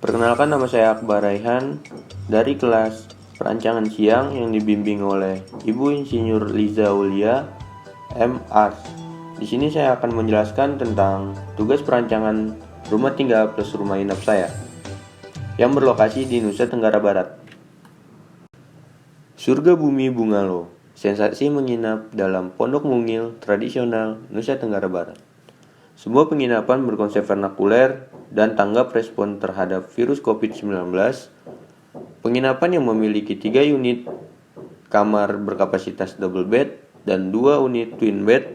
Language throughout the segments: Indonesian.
Perkenalkan, nama saya Akbar Raihan dari kelas perancangan siang yang dibimbing oleh Ibu Insinyur Liza Aulia, M.Ars. Di sini saya akan menjelaskan tentang tugas perancangan rumah tinggal plus rumah inap saya yang berlokasi di Nusa Tenggara Barat. Surga Bumi Bungalow, sensasi menginap dalam pondok mungil tradisional Nusa Tenggara Barat. Sebuah penginapan berkonsep vernakuler dan tanggap respon terhadap virus COVID-19. Penginapan yang memiliki 3 unit kamar berkapasitas double bed dan 2 unit twin bed.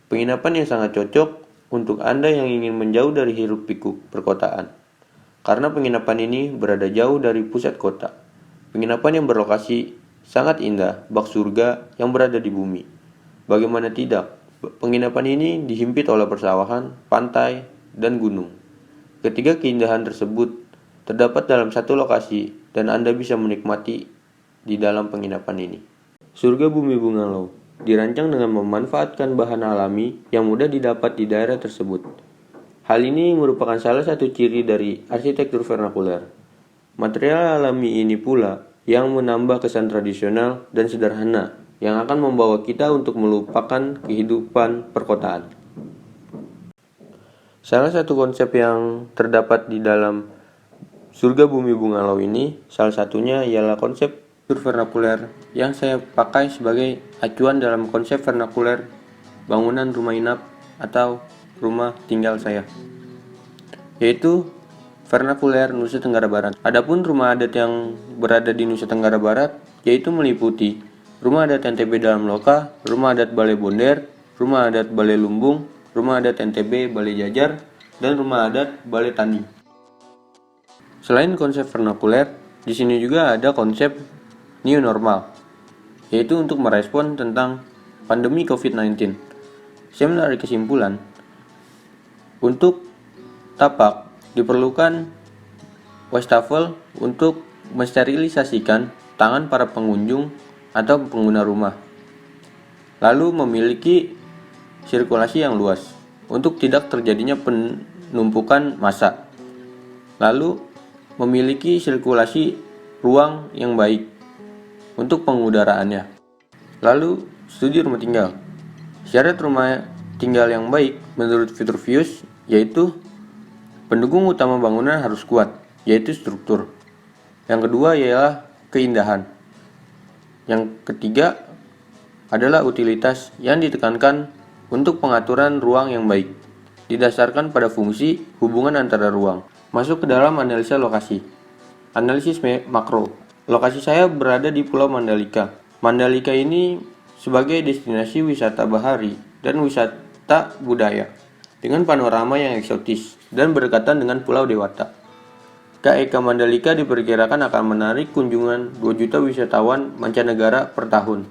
Penginapan yang sangat cocok untuk Anda yang ingin menjauh dari hiruk pikuk perkotaan. Karena penginapan ini berada jauh dari pusat kota. Penginapan yang berlokasi sangat indah, bak surga yang berada di bumi. Bagaimana tidak? Penginapan ini dihimpit oleh persawahan, pantai, dan gunung. Ketiga keindahan tersebut terdapat dalam satu lokasi dan Anda bisa menikmati di dalam penginapan ini. Surga Bumi Bungalow dirancang dengan memanfaatkan bahan alami yang mudah didapat di daerah tersebut. Hal ini merupakan salah satu ciri dari arsitektur vernakuler. Material alami ini pula yang menambah kesan tradisional dan sederhana yang akan membawa kita untuk melupakan kehidupan perkotaan. Salah satu konsep yang terdapat di dalam Surga Bumi Bungalow ini, salah satunya ialah konsep vernakuler yang saya pakai sebagai acuan dalam konsep vernakuler bangunan rumah inap atau rumah tinggal saya, yaitu vernakuler Nusa Tenggara Barat. Adapun rumah adat yang berada di Nusa Tenggara Barat yaitu meliputi rumah adat NTB Dalam Loka, rumah adat Balai Bonder, rumah adat Balai Lumbung, rumah adat NTB Balai Jajar, dan rumah adat Balai Tani. Selain konsep vernakuler, di sini juga ada konsep new normal, yaitu untuk merespon tentang pandemi COVID-19. Saya menarik kesimpulan, untuk tapak diperlukan wastafel untuk mensterilisasikan tangan para pengunjung atau pengguna rumah, lalu memiliki sirkulasi yang luas untuk tidak terjadinya penumpukan massa, lalu memiliki sirkulasi ruang yang baik untuk pengudaraannya. Lalu studi rumah tinggal. Syarat rumah tinggal yang baik menurut Vitruvius yaitu pendukung utama bangunan harus kuat, yaitu struktur. Yang kedua ialah keindahan. Yang ketiga adalah utilitas yang ditekankan untuk pengaturan ruang yang baik, didasarkan pada fungsi hubungan antara ruang. Masuk ke dalam analisa lokasi. Analisis makro. Lokasi saya berada di Pulau Mandalika. Mandalika ini sebagai destinasi wisata bahari dan wisata budaya, dengan panorama yang eksotis dan berdekatan dengan Pulau Dewata. KEK Mandalika diperkirakan akan menarik kunjungan 2 juta wisatawan mancanegara per tahun.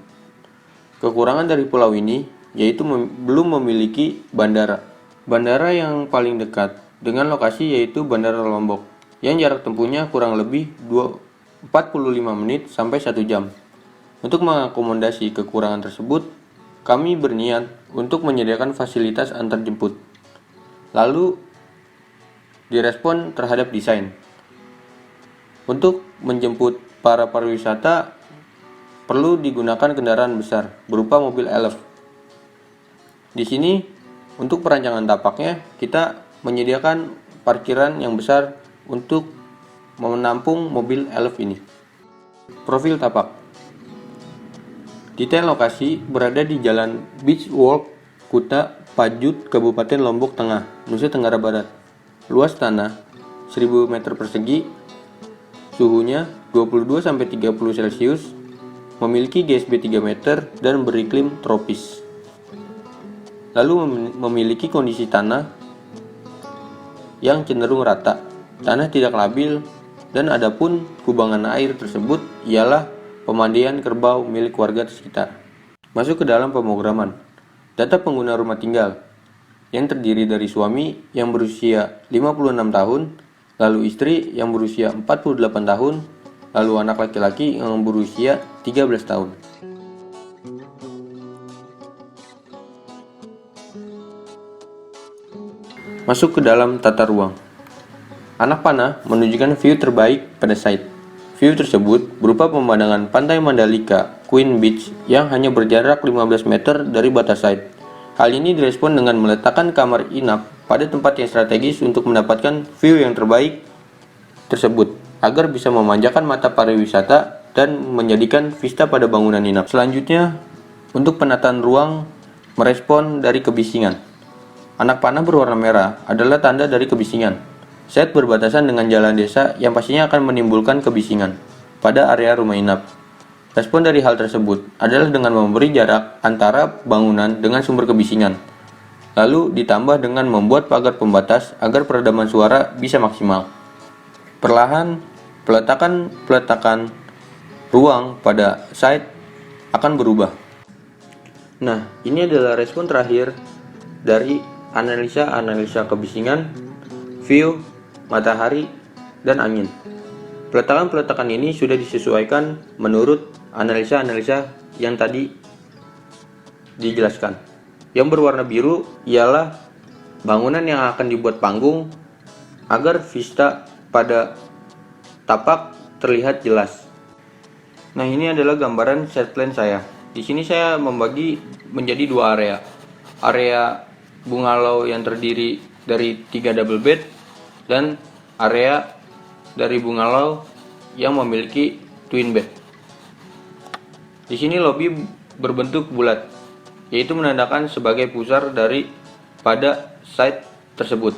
Kekurangan dari pulau ini yaitu belum memiliki bandara. Bandara yang paling dekat dengan lokasi yaitu Bandara Lombok, yang jarak tempuhnya kurang lebih 45 menit sampai 1 jam. Untuk mengakomodasi kekurangan tersebut, kami berniat untuk menyediakan fasilitas antar jemput. Lalu direspon terhadap desain. Untuk menjemput para pariwisata perlu digunakan kendaraan besar berupa mobil elf. Di sini untuk perancangan tapaknya kita menyediakan parkiran yang besar untuk menampung mobil elf ini. Profil tapak. Detail lokasi berada di Jalan Beach Walk, Kuta, Pajut, Kabupaten Lombok Tengah, Nusa Tenggara Barat. Luas tanah 1000 meter persegi. Suhunya 22-30 Celcius, memiliki GSB 3 meter dan beriklim tropis. Lalu memiliki kondisi tanah yang cenderung rata, tanah tidak labil, dan adapun kubangan air tersebut ialah pemandian kerbau milik warga sekitar. Masuk ke dalam pemrograman. Data pengguna rumah tinggal yang terdiri dari suami yang berusia 56 tahun, lalu istri yang berusia 48 tahun, lalu anak laki-laki yang berusia 13 tahun. Masuk ke dalam tata ruang. Anak panah menunjukkan view terbaik pada site. View tersebut berupa pemandangan pantai Mandalika, Queen Beach yang hanya berjarak 15 meter dari batas site. Hal ini direspon dengan meletakkan kamar inap pada tempat yang strategis untuk mendapatkan view yang terbaik tersebut, agar bisa memanjakan mata para wisata dan menjadikan vista pada bangunan inap. Selanjutnya, untuk penataan ruang merespon dari kebisingan. Anak panah berwarna merah adalah tanda dari kebisingan. Site berbatasan dengan jalan desa yang pastinya akan menimbulkan kebisingan pada area rumah inap. Respon dari hal tersebut adalah dengan memberi jarak antara bangunan dengan sumber kebisingan, lalu ditambah dengan membuat pagar pembatas agar peredaman suara bisa maksimal. Perlahan, peletakan ruang pada site akan berubah. Nah, ini adalah respon terakhir dari analisa kebisingan, view, matahari, dan angin. Peletakan ini sudah disesuaikan menurut analisa yang tadi dijelaskan. Yang berwarna biru ialah bangunan yang akan dibuat panggung agar vista pada tapak terlihat jelas. Nah, ini adalah gambaran set plan saya. Di sini saya membagi menjadi dua area. Area bungalow yang terdiri dari 3 double bed dan area dari bungalow yang memiliki twin bed. Di sini lobi berbentuk bulat, yaitu menandakan sebagai pusar pada site tersebut.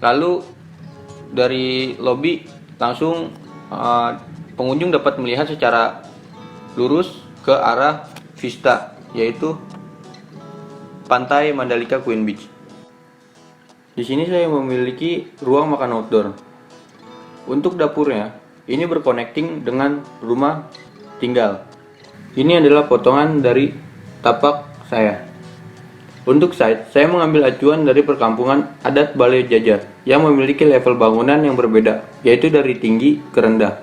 Lalu dari lobi langsung pengunjung dapat melihat secara lurus ke arah vista, yaitu pantai Mandalika Queen Beach. Di sini saya memiliki ruang makan outdoor. Untuk dapurnya, ini berconnecting dengan rumah tinggal. Ini adalah potongan dari tapak saya. Untuk site, saya mengambil acuan dari perkampungan adat Balai Jajar yang memiliki level bangunan yang berbeda, yaitu dari tinggi ke rendah.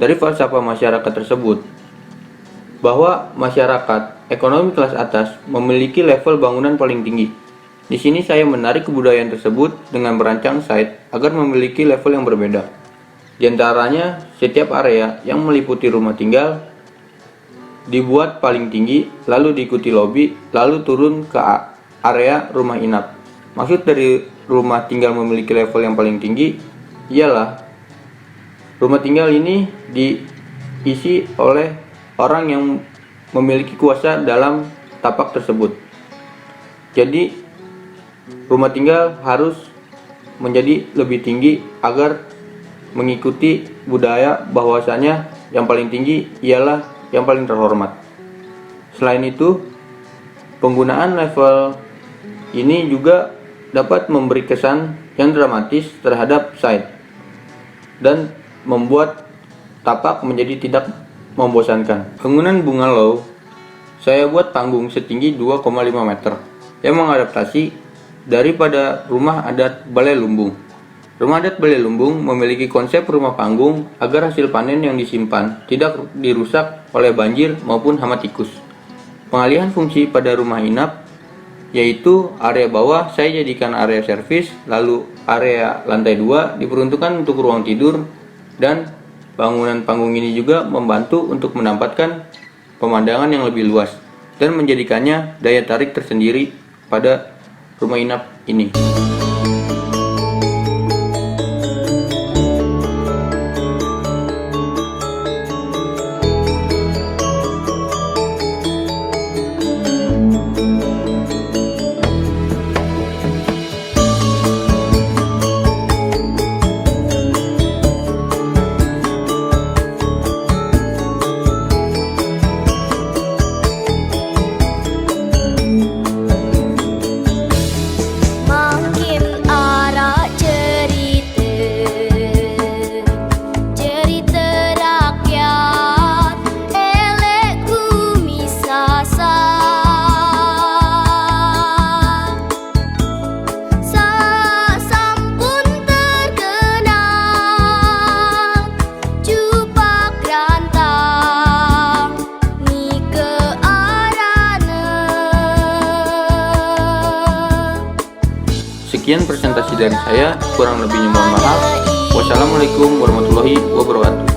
Dari falsafah masyarakat tersebut, bahwa masyarakat ekonomi kelas atas memiliki level bangunan paling tinggi. Di sini saya menarik kebudayaan tersebut dengan merancang site agar memiliki level yang berbeda. Di antaranya, setiap area yang meliputi rumah tinggal dibuat paling tinggi, lalu diikuti lobi, lalu turun ke area rumah inap. Maksud dari rumah tinggal memiliki level yang paling tinggi ialah rumah tinggal ini diisi oleh orang yang memiliki kuasa dalam tapak tersebut. Jadi rumah tinggal harus menjadi lebih tinggi agar mengikuti budaya bahwasanya yang paling tinggi ialah yang paling terhormat. Selain itu, penggunaan level ini juga dapat memberi kesan yang dramatis terhadap site dan membuat tapak menjadi tidak membosankan. Bangunan bungalow saya buat panggung setinggi 2,5 meter yang mengadaptasi daripada rumah adat Balai Lumbung. Rumah adat Balai Lumbung memiliki konsep rumah panggung agar hasil panen yang disimpan tidak dirusak oleh banjir maupun hama tikus. Pengalihan fungsi pada rumah inap, yaitu area bawah saya jadikan area servis, lalu area lantai 2 diperuntukkan untuk ruang tidur, dan bangunan panggung ini juga membantu untuk mendapatkan pemandangan yang lebih luas dan menjadikannya daya tarik tersendiri pada rumah inap ini. Mungkin Sekian presentasi dari saya, kurang lebihnya mohon maaf. Wassalamualaikum warahmatullahi wabarakatuh.